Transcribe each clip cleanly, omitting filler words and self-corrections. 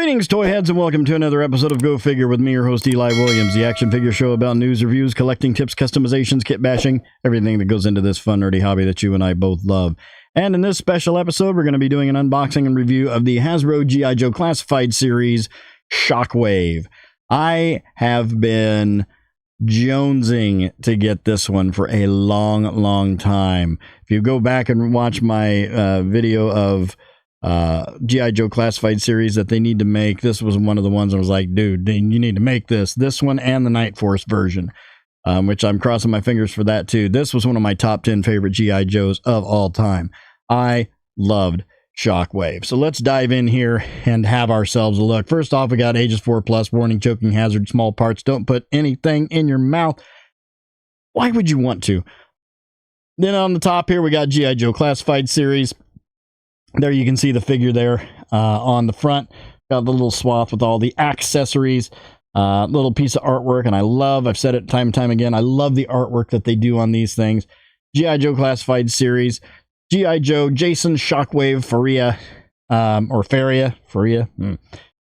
Greetings, toy heads, and welcome to another episode of Go Figure with me, your host, Eli Williams, the action figure show about news, reviews, collecting tips, customizations, kit bashing, everything that goes into this fun, nerdy hobby that you and I both love. And in this special episode, we're going to be doing an unboxing and review of the Hasbro G.I. Joe Classified Series Shockwave. I have been jonesing to get this one for a long time. If you go back and watch my video of G.I. Joe Classified Series that they need to make, this was one of the ones I was like, dude, you need to make this one and the Night Force version, which I'm crossing my fingers for that too. This was one of my top 10 favorite G.I. Joes of all time. I loved Shockwave. So let's dive in here and have ourselves a look. First off, we got ages 4+, warning, choking hazard, small parts, don't put anything in your mouth. Why would you want to? Then on the top here, we got G.I. Joe Classified Series. There you can see the figure there on the front. Got the little swath with all the accessories. Little piece of artwork, and I've said it time and time again, I love the artwork that they do on these things. G.I. Joe Classified Series. G.I. Joe Jason Shockwave Faria,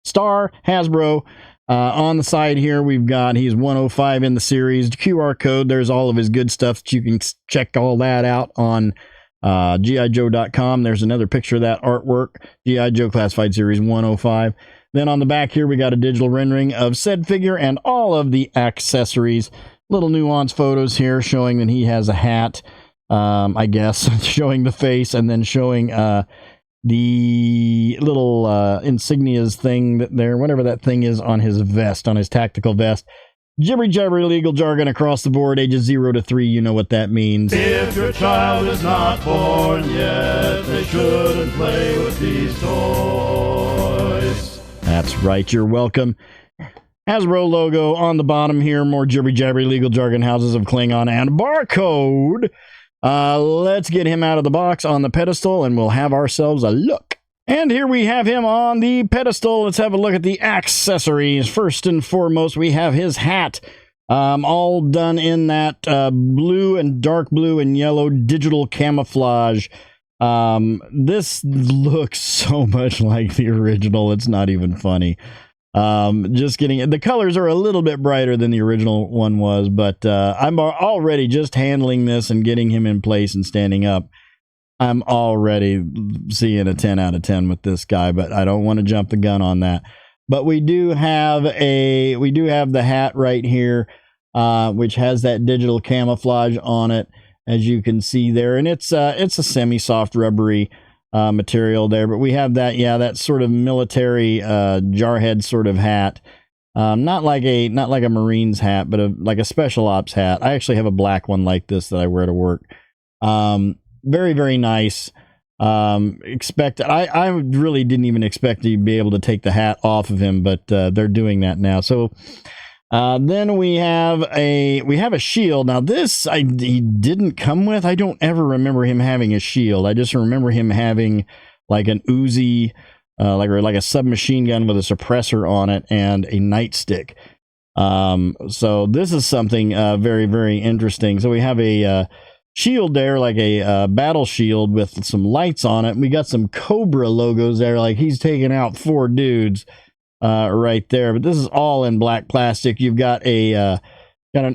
Star Hasbro. On the side here, we've got, he's 105 in the series. QR code, there's all of his good stuff that you can check all that out on GIJoe.com. There's another picture of that artwork. G.I. Joe Classified Series 105. Then on the back here, we got a digital rendering of said figure and all of the accessories. Little nuance photos here showing that he has a hat, I guess, showing the face, and then showing the little insignias thing that there, whatever that thing is on his vest, on his tactical vest. Jibbery jabbery legal jargon across the board, ages 0 to 3, you know what that means. If your child is not born yet, they shouldn't play with these toys. That's right, you're welcome. Hasbro logo on the bottom here, more jibbery jabbery legal jargon, houses of Klingon, and barcode. Let's get him out of the box on the pedestal, and we'll have ourselves a look. And here we have him on the pedestal. Let's have a look at the accessories. First and foremost, we have his hat, all done in that blue and dark blue and yellow digital camouflage. This looks so much like the original, it's not even funny. Just kidding. The colors are a little bit brighter than the original one was, but I'm already just handling this and getting him in place and standing up. I'm already seeing a 10 out of 10 with this guy, but I don't want to jump the gun on that. But we do have the hat right here, which has that digital camouflage on it, as you can see there, and it's a semi-soft rubbery material there. But we have that, yeah, that sort of military jarhead sort of hat, not like a Marines hat, but like a special ops hat. I actually have a black one like this that I wear to work. Very, very nice. I really didn't even expect to be able to take the hat off of him, but they're doing that now. So then we have a shield. Now this he didn't come with. I don't ever remember him having a shield. I just remember him having like an Uzi, like a submachine gun with a suppressor on it and a nightstick. So this is something very, very interesting. So we have a shield there, like a battle shield with some lights on it. We got some Cobra logos there, like he's taking out 4 dudes right there. But this is all in black plastic. You've got an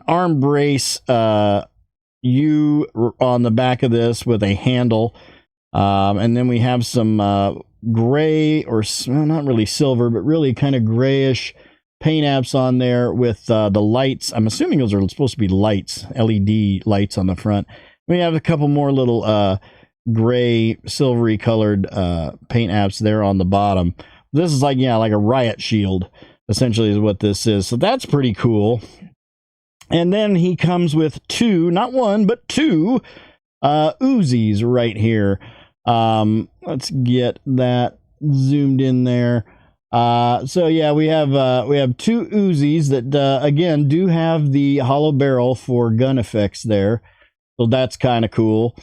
arm brace U on the back of this with a handle, and then we have some gray, or not really silver, but really kind of grayish paint apps on there with the lights. I'm assuming those are supposed to be lights, LED lights on the front. We have a couple more little gray, silvery colored paint apps there on the bottom. This is like a riot shield, essentially, is what this is. So that's pretty cool. And then he comes with 2, not 1, but 2 Uzis right here. Let's get that zoomed in there. So yeah, we have 2 Uzis that again do have the hollow barrel for gun effects there. So that's kind of cool.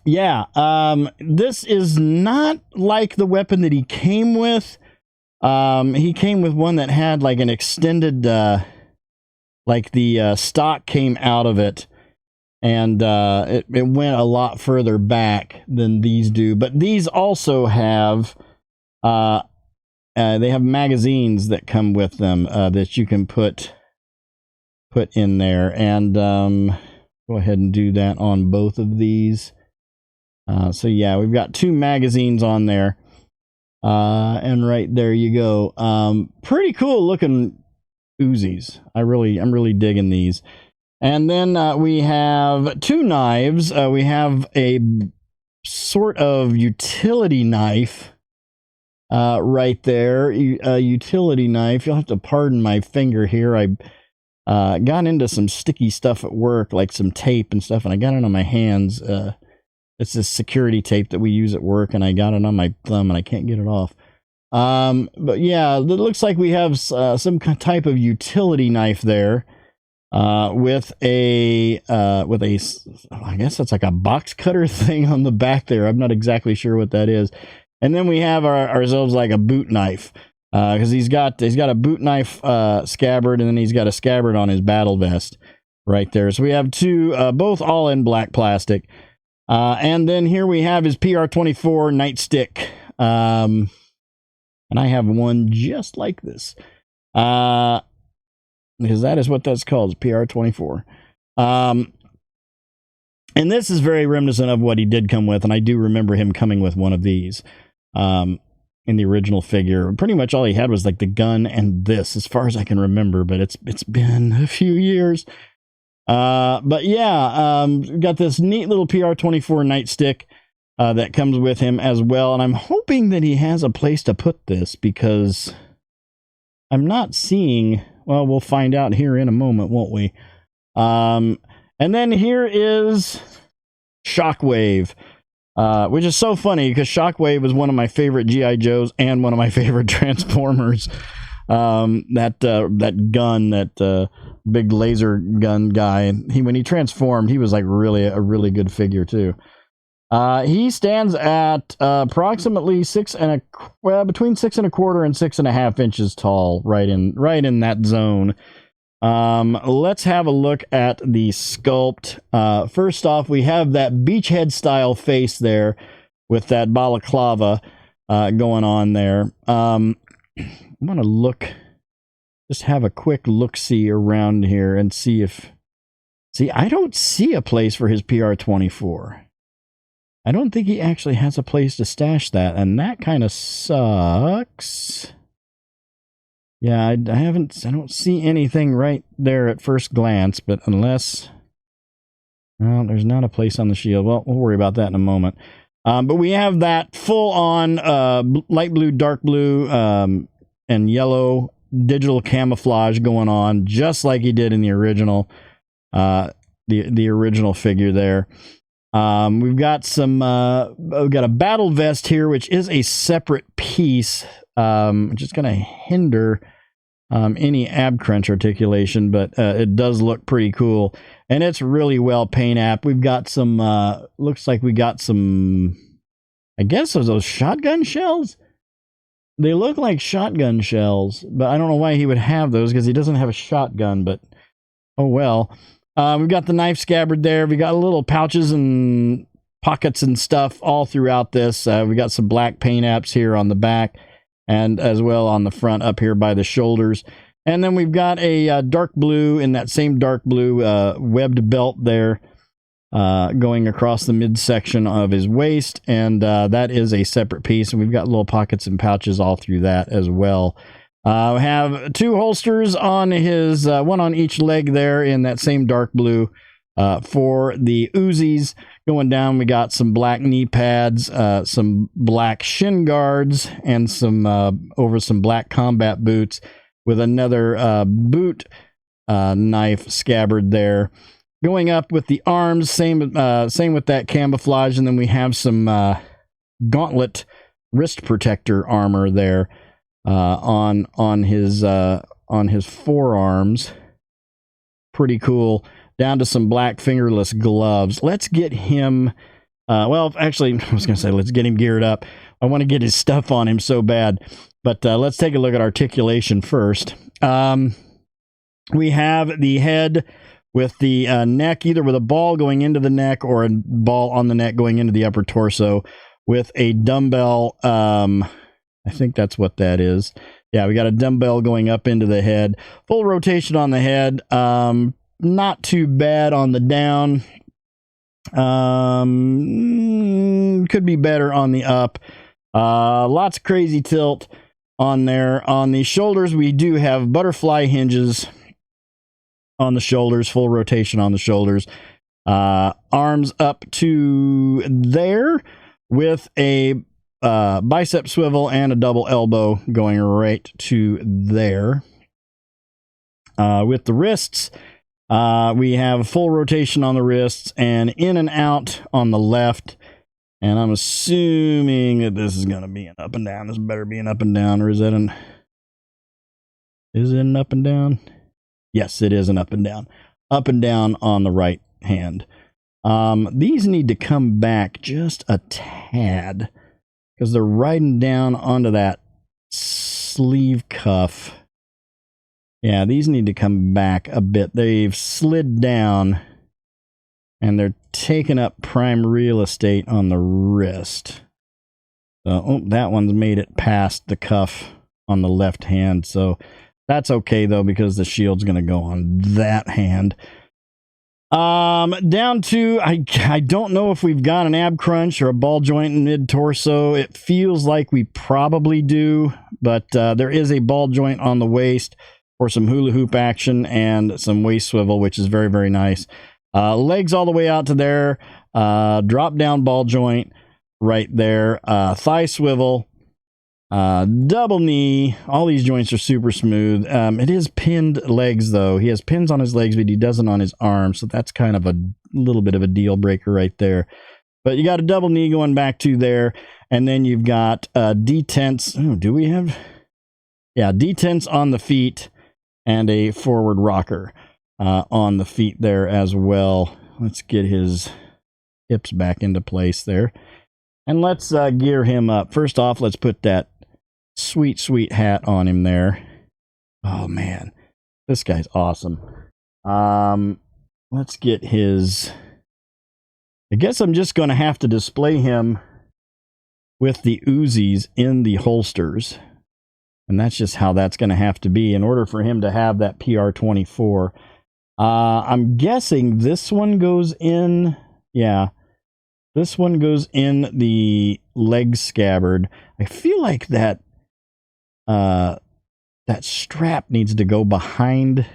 This is not like the weapon that he came with. He came with one that had like an extended, like the stock came out of it, and it went a lot further back than these do. But these also have They have magazines that come with them that you can put in there, and go ahead and do that on both of these. So yeah, we've got 2 magazines on there, and right there you go. Pretty cool looking Uzis. I'm really digging these. And then we have 2 knives. We have a sort of utility knife right there. A utility knife. You'll have to pardon my finger here. I got into some sticky stuff at work, like some tape and stuff, and I got it on my hands. It's this security tape that we use at work, and I got it on my thumb, and I can't get it off. But yeah, it looks like we have some type of utility knife there, with a, I guess that's like a box cutter thing on the back there. I'm not exactly sure what that is. And then we have ourselves like a boot knife, because he's got a boot knife scabbard, and then he's got a scabbard on his battle vest right there. So we have 2, both all in black plastic. And then here we have his PR-24 nightstick. And I have one just like this. Because that is what that's called, PR-24. And this is very reminiscent of what he did come with, and I do remember him coming with one of these in the original figure. Pretty much all he had was like the gun and this, as far as I can remember, but it's been a few years. But yeah, got this neat little PR-24 nightstick that comes with him as well, and I'm hoping that he has a place to put this, because I'm not seeing... Well, we'll find out here in a moment, won't we? And then here is Shockwave, which is so funny because Shockwave was one of my favorite G.I. Joes and one of my favorite Transformers. That gun, that big laser gun guy, when he transformed, he was like really a really good figure too. He stands at approximately between 6 1/4 and 6.5 inches tall, right in that zone. Let's have a look at the sculpt. First off, we have that beachhead style face there with that balaclava going on there. I'm gonna just have a quick look-see around here and see I don't see a place for his PR-24. I don't think he actually has a place to stash that, and that kind of sucks. Yeah, I don't see anything right there at first glance, but well, there's not a place on the shield. Well, we'll worry about that in a moment. But we have that full-on light blue, dark blue, and yellow digital camouflage going on, just like he did in the original, the original figure there. We've got a battle vest here, which is a separate piece, which is going to hinder any ab crunch articulation, but it does look pretty cool, and it's really well paint app. We've got some, looks like we got some, I guess those shotgun shells. They look like shotgun shells, but I don't know why he would have those, because he doesn't have a shotgun, but oh well. We've got the knife scabbard there. We got little pouches and pockets and stuff all throughout this. We got some black paint apps here on the back, and as well on the front up here by the shoulders. And then we've got a dark blue, in that same dark blue webbed belt there going across the midsection of his waist, and that is a separate piece. And we've got little pockets and pouches all through that as well. We have 2 holsters on his, one on each leg there in that same dark blue for the Uzis. Going down, we got some black knee pads, some black shin guards, and some black combat boots with another boot knife scabbard there. Going up with the arms, same with that camouflage, and then we have some gauntlet wrist protector armor there. On his forearms. Pretty cool. Down to some black fingerless gloves. Let's get him, well, actually, I was going to say, let's get him geared up. I want to get his stuff on him so bad. But let's take a look at articulation first. We have the head with the neck, either with a ball going into the neck or a ball on the neck going into the upper torso, with a dumbbell I think that's what that is. Yeah, we got a dumbbell going up into the head. Full rotation on the head. Not too bad on the down. Could be better on the up. Lots of crazy tilt on there. On the shoulders, we do have butterfly hinges on the shoulders. Full rotation on the shoulders. Arms up to there with a bicep swivel and a double elbow going right to there. With the wrists, we have full rotation on the wrists and in and out on the left. And I'm assuming that this is going to be an up and down. This better be an up and down, or is it an up and down? Yes, it is an up and down. Up and down on the right hand. These need to come back just a tad because they're riding down onto that sleeve cuff. Yeah, these need to come back a bit. They've slid down and they're taking up prime real estate on the wrist. So, that one's made it past the cuff on the left hand. So that's okay though, because the shield's going to go on that hand. Down to, I don't know if we've got an ab crunch or a ball joint in mid torso. It feels like we probably do, but there is a ball joint on the waist for some hula hoop action and some waist swivel, which is very, very nice. Legs all the way out to there. Drop down ball joint right there. Thigh swivel. Double knee. All these joints are super smooth. It is pinned legs though. He has pins on his legs, but he doesn't on his arms. So that's kind of a little bit of a deal breaker right there. But you got a double knee going back to there. And then you've got detents. Oh, do we have? Yeah, detents on the feet and a forward rocker on the feet there as well. Let's get his hips back into place there. And let's gear him up. First off, let's put that sweet, sweet hat on him there. Oh, man. This guy's awesome. Let's get his... I guess I'm just going to have to display him with the Uzis in the holsters. And that's just how that's going to have to be in order for him to have that PR-24. I'm guessing this one goes in... Yeah. This one goes in the leg scabbard. I feel like that that strap needs to go behind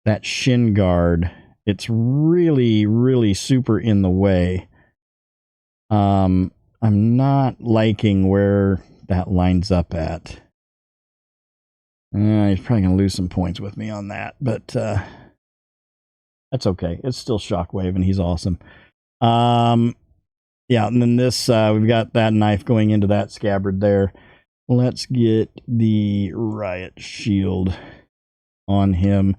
that shin guard. It's really, really super in the way. I'm not liking where that lines up at. He's probably going to lose some points with me on that, but that's okay. It's still Shockwave, and he's awesome. Yeah, and then this, we've got that knife going into that scabbard there. Let's get the riot shield on him,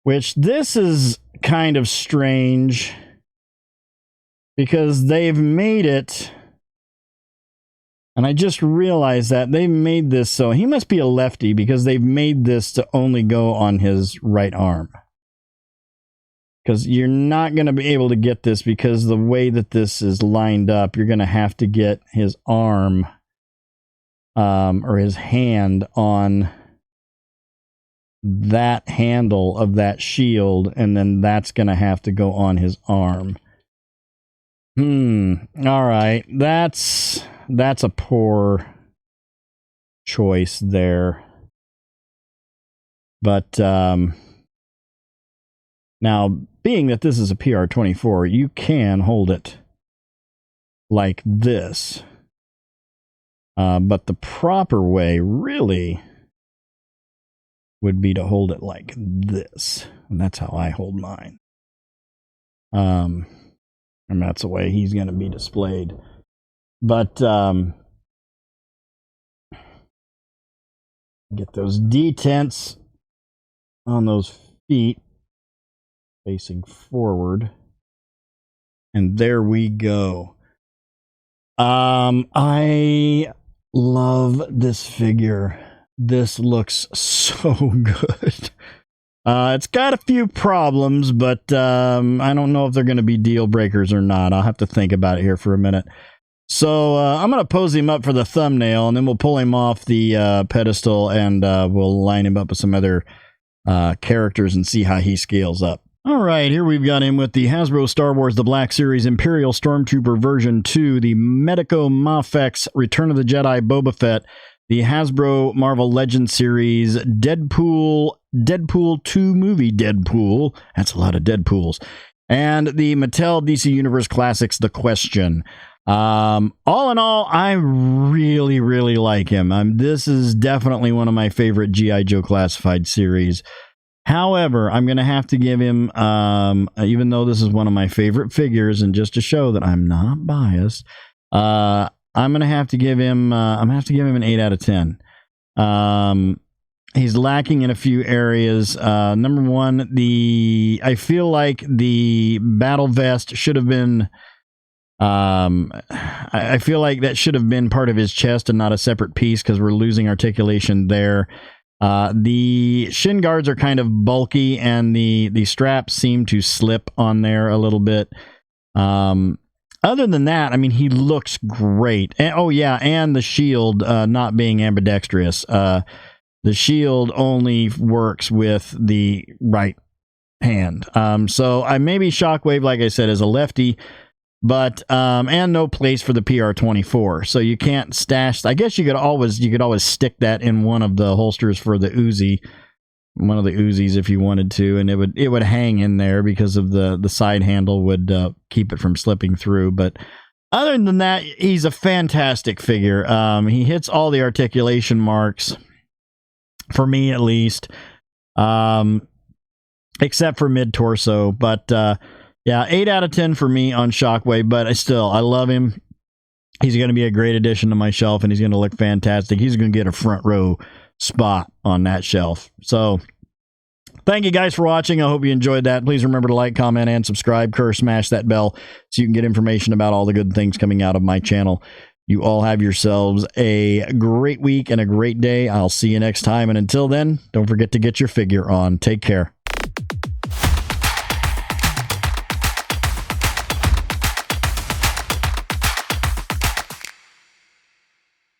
which this is kind of strange because they've made it, and I just realized that they made this so he must be a lefty because they've made this to only go on his right arm. Because you're not going to be able to get this because the way that this is lined up, you're going to have to get his arm or his hand on that handle of that shield, and then that's going to have to go on his arm. All right. That's a poor choice there. But now, being that this is a PR-24, you can hold it like this. But the proper way, really, would be to hold it like this. And that's how I hold mine. And that's the way he's going to be displayed. But get those detents on those feet facing forward. And there we go. I love this figure. This looks so good. It's got a few problems, but I don't know if they're going to be deal breakers or not. I'll have to think about it here for a minute. So I'm going to pose him up for the thumbnail, and then we'll pull him off the pedestal, and we'll line him up with some other characters and see how he scales up. All right, here we've got him with the Hasbro Star Wars The Black Series Imperial Stormtrooper version 2, the Medico Mafex Return of the Jedi Boba Fett, the Hasbro Marvel Legends Series Deadpool 2 movie Deadpool. That's a lot of Deadpools. And the Mattel DC Universe Classics The Question. All in all, I really, really like him. This is definitely one of my favorite G.I. Joe Classified series. However, I'm going to have to give him, even though this is one of my favorite figures, and just to show that I'm not biased, I'm going to have to give him, an 8 out of 10. He's lacking in a few areas. Number one, I feel like the battle vest should have been, I feel like that should have been part of his chest and not a separate piece, because we're losing articulation there. The shin guards are kind of bulky, and the straps seem to slip on there a little bit. Other than that, I mean, he looks great. And, oh yeah, and the shield not being ambidextrous. The shield only works with the right hand. So maybe Shockwave, like I said, is a lefty. But and no place for the PR-24, so you can't stash. I guess you could always stick that in one of the holsters for the Uzi, one of the Uzis if you wanted to, and it would hang in there because of the side handle would keep it from slipping through. But other than that, he's a fantastic figure. He hits all the articulation marks for me, at least, except for mid torso, but. Yeah, 8 out of 10 for me on Shockwave, but I love him. He's going to be a great addition to my shelf, and he's going to look fantastic. He's going to get a front row spot on that shelf. So, thank you guys for watching. I hope you enjoyed that. Please remember to like, comment, and subscribe. Smash that bell so you can get information about all the good things coming out of my channel. You all have yourselves a great week and a great day. I'll see you next time, and until then, don't forget to get your figure on. Take care.